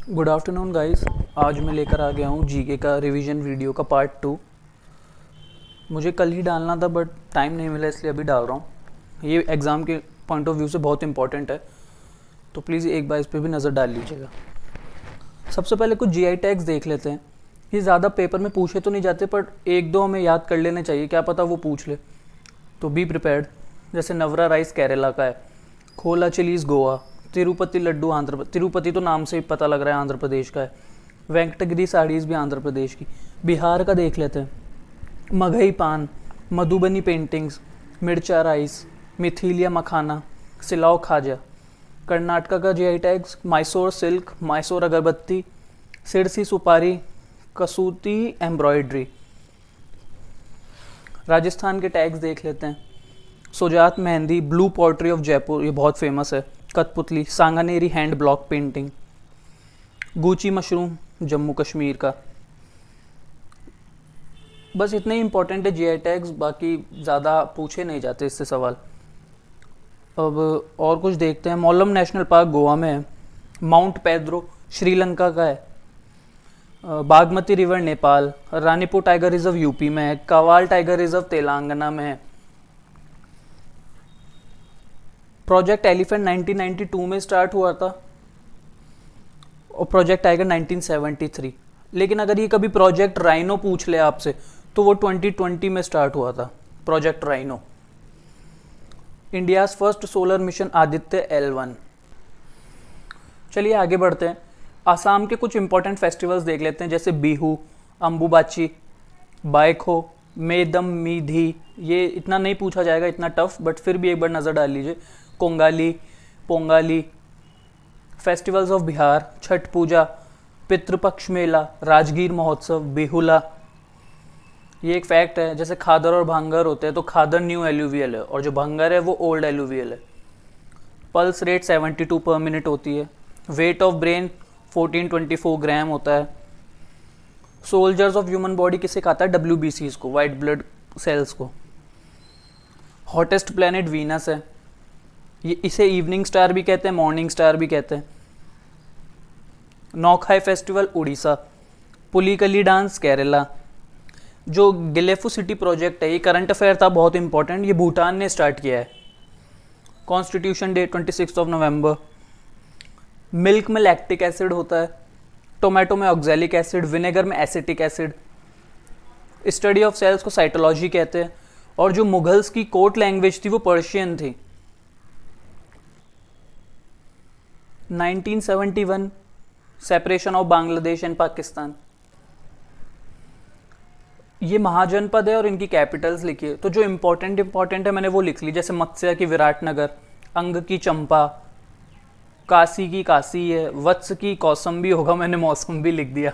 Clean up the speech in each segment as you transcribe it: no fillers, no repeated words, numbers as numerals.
Good afternoon guys. आज मैं लेकर आ गया हूँ जीके का रिवीजन वीडियो का पार्ट 2। मुझे कल ही डालना था बट टाइम नहीं मिला, इसलिए अभी डाल रहा हूँ। ये एग्ज़ाम के पॉइंट ऑफ व्यू से बहुत इंपॉर्टेंट है, तो प्लीज़ एक बार इस पर भी नज़र डाल लीजिएगा। सबसे पहले कुछ जीआई टैग्स देख लेते हैं। ये ज़्यादा पेपर में पूछे तो नहीं जाते, पर एक दो हमें याद कर लेने चाहिए, क्या पता वो पूछ ले, तो बी प्रिपेयर्ड। जैसे नवरा राइस केरला का है, खोला चिलीज़ गोवा, तिरुपति लड्डू आंध्र प्रदेश, तिरुपति तो नाम से ही पता लग रहा है आंध्र प्रदेश का है। वेंकटगिरी साड़ीज़ भी आंध्र प्रदेश की। बिहार का देख लेते हैं, मगही पान, मधुबनी पेंटिंग्स, मिर्चा राइस, मिथिलिया मखाना, सिलाव खाजा। कर्नाटका का GI tags Mysore silk, Mysore अगरबत्ती, सिरसी सुपारी, कसूती एम्ब्रॉयड्री। राजस्थान के टैग्स देख लेते हैं, Sojat mehndi, blue pottery of Jaipur, ये बहुत फेमस है। कठपुतली, Sanganeri hand block painting. Guchhi mushroom, Jammu Kashmir का। बस इतने ही इंपॉर्टेंट है जीआई टैग्स, बाकी ज़्यादा पूछे नहीं जाते इससे सवाल। अब और कुछ देखते हैं। मोलम नेशनल पार्क गोवा में है, माउंट पेड्रो श्रीलंका का है, Bagmati river Nepal, Ranipur tiger reserve UP में है, कवाल टाइगर रिजर्व तेलंगाना में है। प्रोजेक्ट एलिफेंट 1992 में स्टार्ट हुआ था और प्रोजेक्ट टाइगर 1973। लेकिन अगर ये कभी प्रोजेक्ट राइनो पूछ ले आपसे तो वो 2020 में स्टार्ट हुआ था, project rhino. India's first solar mission Aditya L1। चलिए आगे बढ़ते हैं। आसाम के कुछ इंपॉर्टेंट फेस्टिवल्स देख लेते हैं, जैसे बिहू, अम्बुबाची, बाइखो, मेदम मीधी। ये इतना नहीं पूछा जाएगा, इतना टफ, बट फिर भी एक बार नज़र डाल लीजिए। कोंगाली, पोंगाली। फेस्टिवल्स ऑफ बिहार, छठ पूजा, पितृपक्ष मेला, राजगीर महोत्सव, बिहुला। ये एक फैक्ट है, जैसे खादर और भांगर होते हैं तो खादर न्यू एलुवियल है और जो भांगर है वो ओल्ड एलुवियल है। पल्स रेट 72 पर मिनट होती है। वेट ऑफ ब्रेन 1424 ग्राम होता है। सोल्जर्स ऑफ ह्यूमन बॉडी किसे कहता है? WBCs को, वाइट ब्लड सेल्स को। हॉटेस्ट प्लैनेट वीनस है। ये इसे इवनिंग स्टार भी कहते हैं, मॉर्निंग स्टार भी कहते हैं। नौखाई फेस्टिवल उड़ीसा। पुलिकली डांस केरला। जो गिलेफू सिटी प्रोजेक्ट है, ये करंट अफेयर था, बहुत इंपॉर्टेंट, ये भूटान ने स्टार्ट किया है। Constitution Day 26 November. मिल्क में लैक्टिक एसिड होता है, टोमेटो में ऑक्जेलिक एसिड, विनेगर में acetic acid. Study of cells को साइटोलॉजी कहते हैं। और जो मुगल्स की कोर्ट लैंग्वेज थी वो पर्शियन थी। 1971 separation of Bangladesh and Pakistan. ये महाजनपद है और इनकी कैपिटल्स लिखी है, तो जो इंपॉर्टेंट है मैंने वो लिख ली, जैसे मत्स्य की विराटनगर, अंग की चंपा, काशी की काशी है, वत्स की कौसंबी होगा, मैंने मौसम भी लिख दिया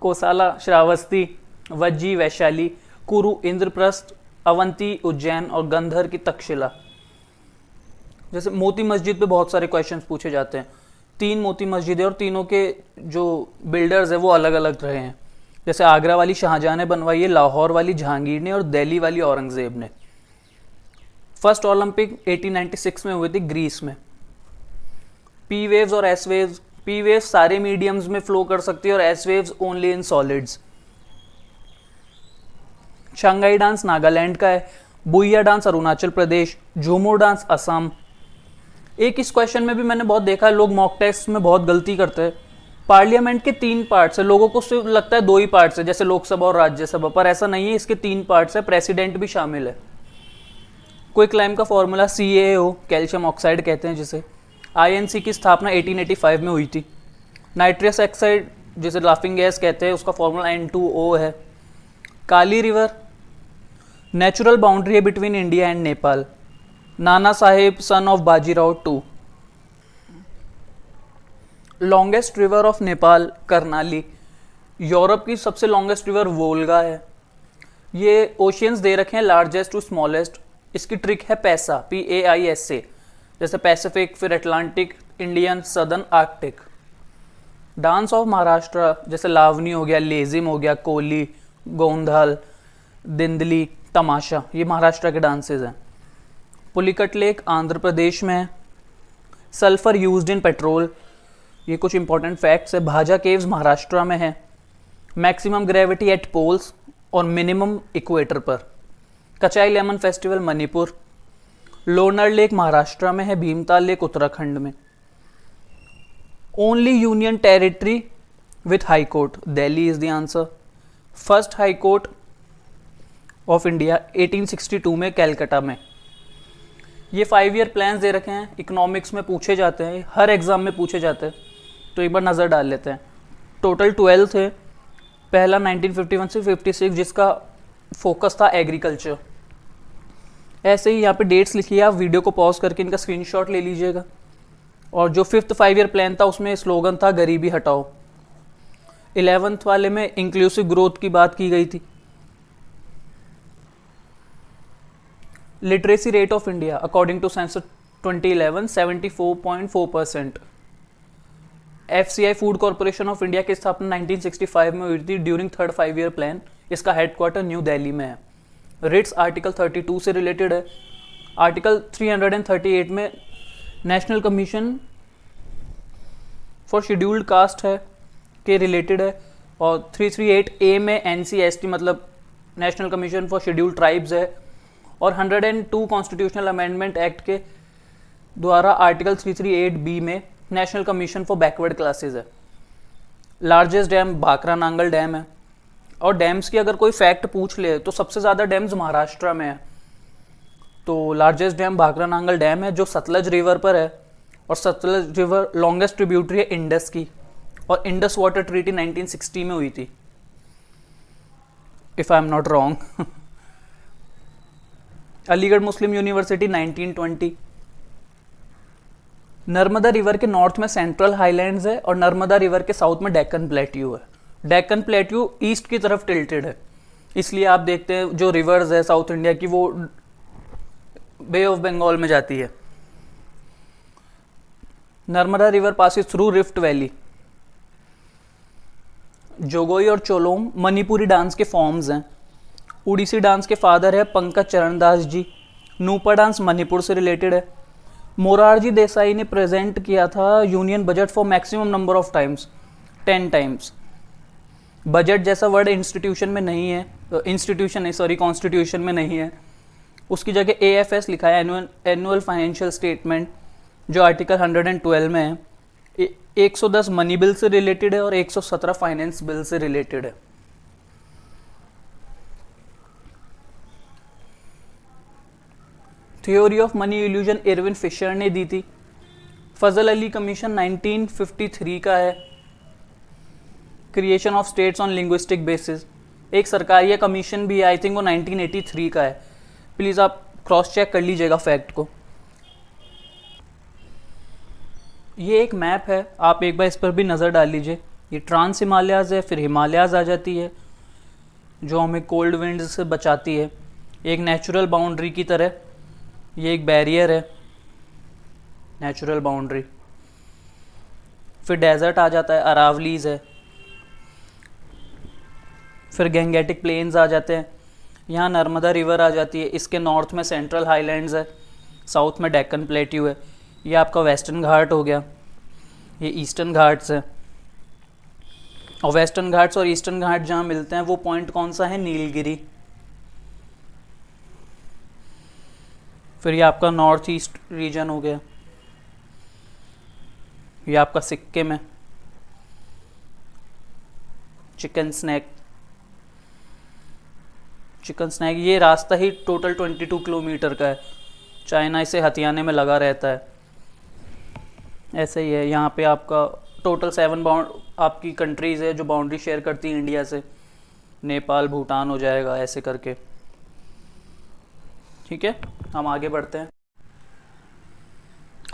कोसाला श्रावस्ती, वज्जी वैशाली, कुरु इंद्रप्रस्थ, अवंती उज्जैन और गंधर की तक्षशिला। जैसे मोती मस्जिद पे बहुत सारे क्वेश्चंस पूछे जाते हैं। 3 मोती मस्जिद है और तीनों के जो बिल्डर्स है वो अलग अलग रहे हैं। जैसे आगरा वाली शाहजहां ने बनवाई है, लाहौर वाली जहांगीर ने और दिल्ली वाली औरंगजेब ने। फर्स्ट ओलंपिक 1896 में हुई थी ग्रीस में। पी वेव्स और एस वेव्स। पी वेव्स सारे मीडियम्स में फ्लो कर सकती है और S waves only in solids. Shanghai dance Nagaland का है, बुइया डांस अरुणाचल प्रदेश, झूमर डांस असम। एक इस क्वेश्चन में भी मैंने बहुत देखा है, लोग मॉक टेस्ट में बहुत गलती करते हैं। पार्लियामेंट के 3 पार्ट्स है, लोगों को सिर्फ लगता है 2 ही पार्ट्स है, जैसे लोकसभा और राज्यसभा, पर ऐसा नहीं है, इसके 3 पार्ट्स है, प्रेसिडेंट भी शामिल है। क्विक लाइम का फॉर्मूला CaO, कैल्शियम ऑक्साइड कहते हैं जिसे। INC की स्थापना 1885 में हुई थी। नाइट्रस ऑक्साइड जिसे लाफिंग गैस कहते हैं, उसका फॉर्मूला N2O है। काली रिवर नेचुरल बाउंड्री है between India and Nepal. Nana Sahib son of Bajirao two. Longest river of Nepal Karnali. Europe की सबसे लॉन्गेस्ट रिवर वोल्गा है। ये ओशियंस दे रखे हैं, लार्जेस्ट टू स्मॉलेस्ट। इसकी ट्रिक है पैसा, PAISA, जैसे पैसिफिक, फिर Atlantic, Indian, southern, Arctic. Dance of Maharashtra, जैसे लावनी हो गया, लेजिम हो गया, कोली, गोंधाल, दिंदली, तमाशा, ये महाराष्ट्र के डांसेज हैं। पुलिकट लेक आंध्र प्रदेश में है। Sulphur used in petrol. ये कुछ इंपॉर्टेंट फैक्ट्स है। भाजा केव्स महाराष्ट्र में है। मैक्सिमम ग्रेविटी एट पोल्स और मिनिमम इक्वेटर पर। Kachai lemon festival Manipur. Lonar lake Maharashtra में है। भीमताल लेक उत्तराखंड में। Only union territory with high court, Delhi is the answer. First high court of India 1862 में कैलकाटा में। ये 5 ईयर प्लान्स दे रखे हैं, इकोनॉमिक्स में पूछे जाते हैं, हर एग्जाम में पूछे जाते हैं, तो एक बार नज़र डाल लेते हैं। टोटल 12 थे। पहला 1951 से 56 जिसका फोकस था एग्रीकल्चर। ऐसे ही यहाँ पे डेट्स लिखिए, आप वीडियो को पॉज करके इनका स्क्रीनशॉट ले लीजिएगा। और जो 5th 5 ईयर प्लान था उसमें स्लोगन था गरीबी हटाओ। 11th वाले में इंक्लूसिव ग्रोथ की बात की गई थी। Literacy rate of India according to census 2011 74.4%। FCI food corporation of India की स्थापना 1965 में हुई थी ड्यूरिंग 3rd 5 ईयर प्लान। इसका हेडक्वार्टर न्यू दिल्ली में है। रिट्स आर्टिकल 32 से रिलेटेड है। आर्टिकल 338 में national commission for scheduled caste है के रिलेटेड है। और 338A में NCST मतलब national commission for scheduled tribes है। और 102 कॉन्स्टिट्यूशनल अमेंडमेंट एक्ट के द्वारा आर्टिकल 338B में national commission for backward classes है। Largest dam Bhakra Nangal dam है। और डैम्स की अगर कोई फैक्ट पूछ ले तो सबसे ज़्यादा डैम्स महाराष्ट्र में है। तो largest dam Bhakra Nangal dam है जो सतलज रिवर पर है। और सतलज रिवर लॉन्गेस्ट ट्रिब्यूटरी है इंडस की। और इंडस वाटर ट्रीटी 1960 में हुई थी, if I am not wrong. Aligarh Muslim university 1920। Narmada river के नॉर्थ में सेंट्रल हाईलैंड्स है और नर्मदा रिवर के साउथ में डेक्कन प्लेट्यू है। डेक्कन प्लेट्यू ईस्ट की तरफ टिल्टेड है, इसलिए आप देखते हैं जो रिवर्स है साउथ इंडिया की वो बे ऑफ बंगाल में जाती है। Narmada river passes through rift valley. Jagoi और चोलोम मणिपुरी डांस के फॉर्म्स हैं। उड़ीसी डांस के फादर है पंकज चरणदास जी। नूपा डांस मणिपुर से रिलेटेड है। मोरारजी देसाई ने प्रेजेंट किया था union budget for maximum number of times, 10 times. Budget जैसा वर्ड इंस्टीट्यूशन में नहीं है, कॉन्स्टिट्यूशन में नहीं है। उसकी जगह AFS लिखा है, एनुअल फाइनेंशियल स्टेटमेंट, जो आर्टिकल 112 में है। 110 मनी बिल से रिलेटेड है और 117 फाइनेंस बिल से रिलेटेड है। Theory of money illusion Irving Fisher ने दी थी। फजल अली कमीशन 1953 का है। Creation of states on linguistic basis एक सरकारी कमीशन भी है, आई थिंक वो 1983 का है। प्लीज़ आप क्रॉस चेक कर लीजिएगा फैक्ट को। ये एक मैप है, आप एक बार इस पर भी नज़र डाल लीजिए। ये ट्रांस हिमालयाज़ है, फिर हिमालयाज़ आ जाती है जो हमें कोल्ड विंड से बचाती है, एक नेचुरल बाउंड्री की तरह। ये एक बैरियर है, नेचुरल बाउंड्री। फिर डेजर्ट आ जाता है, अरावलीज है। फिर गैंगेटिक प्लेन्स आ जाते हैं। यहाँ नर्मदा रिवर आ जाती है। इसके नॉर्थ में सेंट्रल हाईलैंड्स है, साउथ में डेक्कन प्लेट्यू है। ये आपका वेस्टर्न घाट हो गया, ये ईस्टर्न घाट्स है। और वेस्टर्न घाट्स और ईस्टर्न घाट जहाँ मिलते हैं वो पॉइंट कौन सा है? नीलगिरी। फिर ये आपका नॉर्थ ईस्ट रीजन हो गया, ये आपका सिक्किम है। चिकन स्नैक ये रास्ता ही टोटल 22 किलोमीटर का है। चाइना इसे हथियाने में लगा रहता है। ऐसे ही है, यहाँ पे आपका टोटल 7 आपकी कंट्रीज़ है जो बाउंड्री शेयर करती हैं इंडिया से। नेपाल, भूटान हो जाएगा ऐसे करके। ठीक है, हम आगे बढ़ते हैं।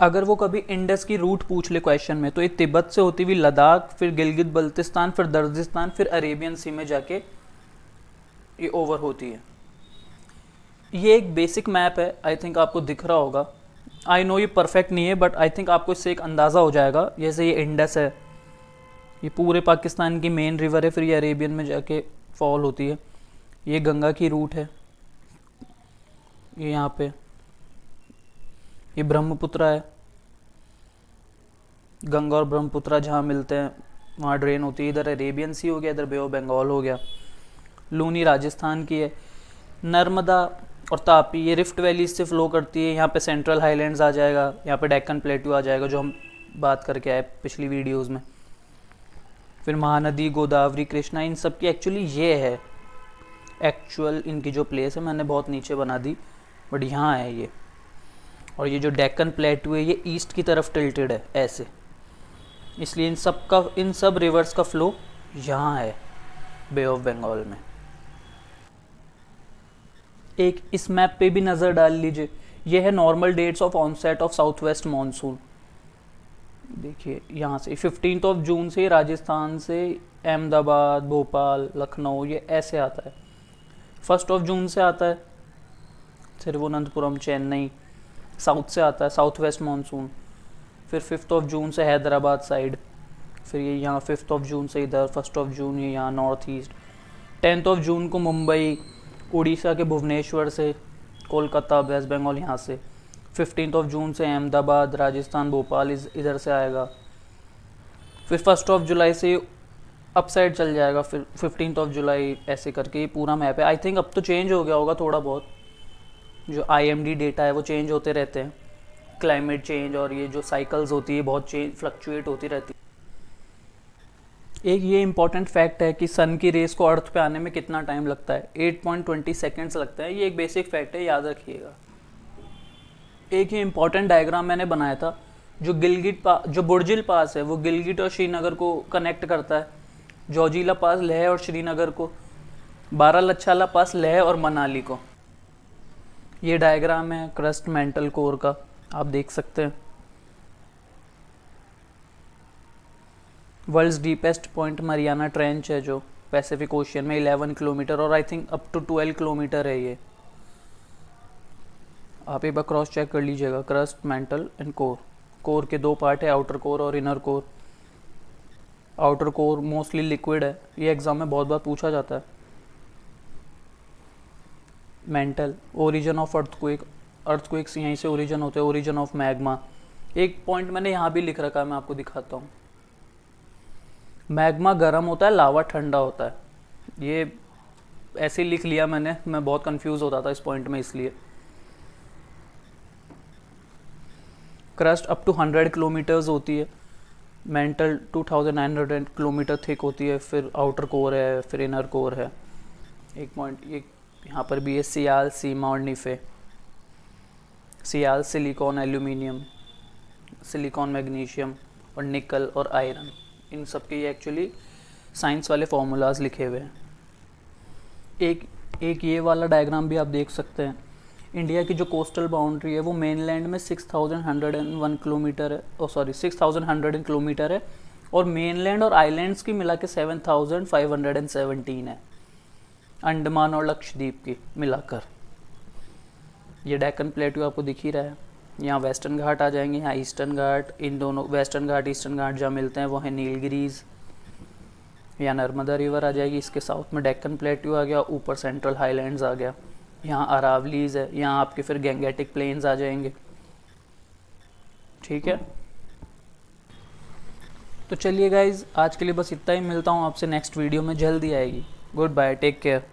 अगर वो कभी इंडस की रूट पूछ ले क्वेश्चन में, तो ये तिब्बत से होती हुई लद्दाख, फिर गिलगित बल्तिस्तान, फिर दर्जिस्तान, फिर अरेबियन सी में जाके ये ओवर होती है। ये एक बेसिक मैप है, आई थिंक आपको दिख रहा होगा। आई नो ये परफेक्ट नहीं है, बट आई थिंक आपको इससे एक अंदाज़ा हो जाएगा। जैसे ये इंडस है, ये पूरे पाकिस्तान की मेन रिवर है, फिर ये अरेबियन में जाके फॉल होती है। ये गंगा की रूट है, ये यहाँ पे ये ब्रह्मपुत्र है, गंगा और ब्रह्मपुत्र जहाँ मिलते हैं वहाँ ड्रेन होती है। इधर अरेबियन सी हो गया, इधर बे ऑफ बंगाल हो गया। लूनी राजस्थान की है। नर्मदा और तापी ये रिफ्ट वैली से फ्लो करती है। यहाँ पे सेंट्रल हाईलैंड्स आ जाएगा, यहाँ पे डेक्कन प्लेट्यू आ जाएगा जो हम बात करके आए पिछली वीडियोस में। फिर महानदी, गोदावरी, कृष्णा, इन सब की एक्चुअली ये है एक्चुअल इनकी जो प्लेस है। मैंने बहुत नीचे बना दी बट यहाँ है ये। और ये जो डेक्कन प्लेट्यू है ये ईस्ट की तरफ टिल्टेड है ऐसे, इसलिए इन सब रिवर्स का फ्लो यहाँ है बे ऑफ बंगाल में। एक इस मैप पे भी नज़र डाल लीजिए, ये है normal dates of onset of south west monsoon. देखिए यहाँ से 15 जून से राजस्थान से अहमदाबाद, भोपाल, लखनऊ ये ऐसे आता है। 1 जून से आता है तिरुवनंतपुरम, चेन्नई, साउथ से आता है साउथ वेस्ट मानसून। फिर 5 जून से हैदराबाद साइड, फिर ये यहाँ 5 जून से इधर, 1 जून ये यहाँ नॉर्थ ईस्ट। 10 जून को मुंबई, उड़ीसा के भुवनेश्वर से, कोलकाता, वेस्ट बंगाल यहाँ से। 15 जून से अहमदाबाद, राजस्थान, भोपाल इधर से आएगा। फिर 1 जुलाई से अप साइड चल जाएगा, फिर 15 जुलाई ऐसे करके ये पूरा मैप है। आई थिंक अब तो चेंज हो गया होगा थोड़ा बहुत, जो IMD डेटा है वो चेंज होते रहते हैं। क्लाइमेट चेंज और ये जो साइकिल्स होती है बहुत फ्लक्चुएट होती रहती है। एक ये इंपॉर्टेंट फैक्ट है कि सन की रेस को अर्थ पे आने में कितना टाइम लगता है, 8.20 सेकेंड्स लगता है। ये एक बेसिक फैक्ट है, याद रखिएगा। एक ये इंपॉर्टेंट डायग्राम मैंने बनाया था, जो जो बुर्जिल पास है वो गिलगिट और श्रीनगर को कनेक्ट करता है। जोजिला पास लेह और श्रीनगर को, बारालाचाला पास लेह और मनाली को। ये डायग्राम है क्रस्ट मेंटल कोर का, आप देख सकते हैं। Worlds deepest point Mariana Trench है जो पैसिफिक ओशियन में 11 किलोमीटर और I think up to 12 kilometre है ये। आप एक बार क्रॉस चेक कर लीजिएगा। Crust, mantle and core. Core के 2 पार्ट है, आउटर कोर और inner core. Outer core mostly liquid है, ये एग्जाम में बहुत बार पूछा जाता है। मेंटल, ओरिजिन ऑफ अर्थक्वेक्स यहीं से ओरिजिन होते हैं, ओरिजिन ऑफ मैग्मा। एक पॉइंट मैंने यहाँ भी लिख रखा है, मैं आपको दिखाता हूँ। मैग्मा गर्म होता है, लावा ठंडा होता है। ये ऐसे ही लिख लिया मैंने, मैं बहुत कंफ्यूज होता था इस पॉइंट में इसलिए। क्रस्ट अप टू 100 किलोमीटर्स होती है, मेंटल 2900 किलोमीटर थिक होती है। फिर आउटर कोर है, फिर इनर कोर है। एक पॉइंट ये यहाँ पर भी है, सियाल, सीमा और निफे। सियाल सिलिकॉन, एल्यूमिनियम, सिलिकॉन, मैग्नीशियम और निकल और आयरन, इन सब के ये एक्चुअली साइंस वाले फॉर्मूलाज लिखे हुए हैं। एक ये वाला डायग्राम भी आप देख सकते हैं। इंडिया की जो कोस्टल बाउंड्री है वो मेनलैंड में 6101 किलोमीटर है, 6100 किलोमीटर है, और मेनलैंड और आइलैंड्स की मिला के 7517 है, अंडमान और लक्षद्वीप की मिलाकर। ये डेक्कन प्लेट्यू आपको दिख ही रहा है। यहाँ वेस्टर्न घाट आ जाएंगे, यहाँ ईस्टर्न घाट। इन दोनों वेस्टर्न घाट ईस्टर्न घाट जहाँ मिलते हैं वो है नीलगिरीज। यहाँ नर्मदा रिवर आ जाएगी, इसके साउथ में डेक्कन प्लेट्यू आ गया, ऊपर सेंट्रल हाईलैंड्स आ गया। यहाँ अरावलीज है, यहाँ आपके फिर गैंगेटिक प्लेन्स आ जाएंगे। ठीक है, तो चलिए गाइज आज के लिए बस इतना ही। मिलता हूँ आपसे नेक्स्ट वीडियो में, जल्दी आएगी। Good bye, take care.